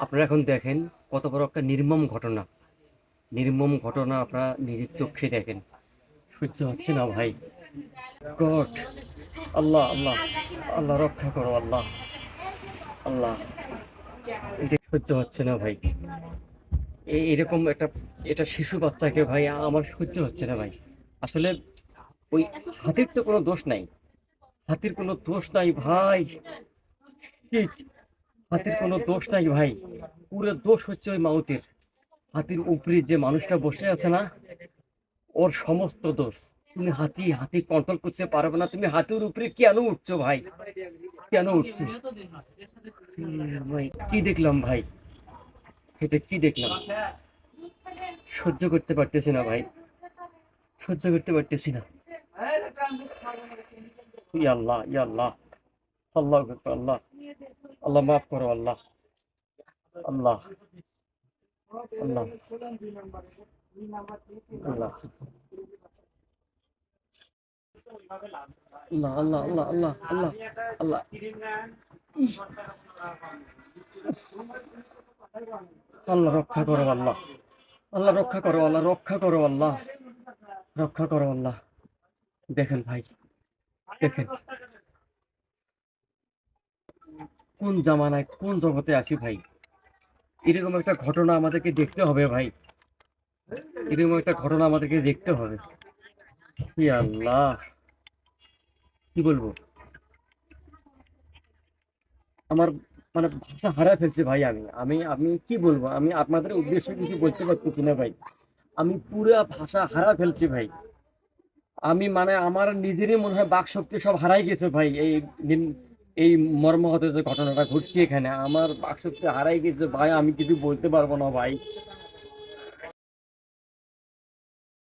আপনারা এখন দেখেন কত বড় একটা নির্মম ঘটনা। নির্মম ঘটনা আপনারা নিজের চোখে দেখেন। সহ্য হচ্ছে না ভাই। গড, আল্লাহ আল্লাহ, আল্লাহ রক্ষা করো আল্লাহ, আল্লাহ। এটা সহ্য হচ্ছে না ভাই। এরকম একটা, এটা শিশু বাচ্চাকে ভাই আমার সহ্য হচ্ছে না ভাই। আসলে ওই হাতির তো কোনো দোষ নাই, হাতির কোনো দোষ নাই ভাই। ঠিক, হাতির কোনো দোষ নাই ভাই। পুরো দোষ হচ্ছে ওই মাউতের। হাতির উপরে যে মানুষটা বসে আছে না, ওর সমস্ত দোষ। তুমি হাতি হাতি কন্ট্রোল করতে পারবে না, তুমি হাতির উপরে কেন উঠছো ভাই? কেন উঠছো? ভাই কি দেখলাম ভাই, এটা কি দেখলাম? সহ্য করতে পারতেছি না ভাই, সহ্য করতে পারতেছি না। ইয়া আল্লাহ, ইয়া আল্লাহ, আল্লাহ আকবার, আল্লাহ, আল্লাহ মাফ করো আল্লাহ, আল্লাহ, আল্লাহ, আল্লাহ, আল্লাহ, আল্লাহ, আল্লাহ, আল্লাহ, আল্লাহ, আল্লাহ। ইহ, আল্লাহ রক্ষা করো আল্লাহ, আল্লাহ রক্ষা করো আল্লাহ, রক্ষা করো আল্লাহ, রক্ষা করো আল্লাহ। দেখেন ভাই, দেখেন কোন জামানায় কোন জগতে আছি ভাই। এরকম একটা ঘটনা আমাদেরকে দেখতে হবে ভাই, এরকম একটা ঘটনা আমাদেরকে দেখতে হবে। ই আল্লাহ, কি বলবো? আমার মানে ভাষা হারায় ফেলছি ভাই। আমি আমি আমি কি বলবো? আমি আপনাদের উদ্দেশ্যে কিছু বলতে পারতেছি না ভাই। আমি পুরা ভাষা হারা ফেলছি ভাই। আমি মানে আমার নিজেরই মনে হয় বাক শক্তি সব হারাই গেছে ভাই। এই মর্মাহত যে ঘটনাটা ঘটছে এখানে, আমার বাক শক্তি হারাই গেছে ভাই। আমি কিছু বলতে পারবো না ভাই।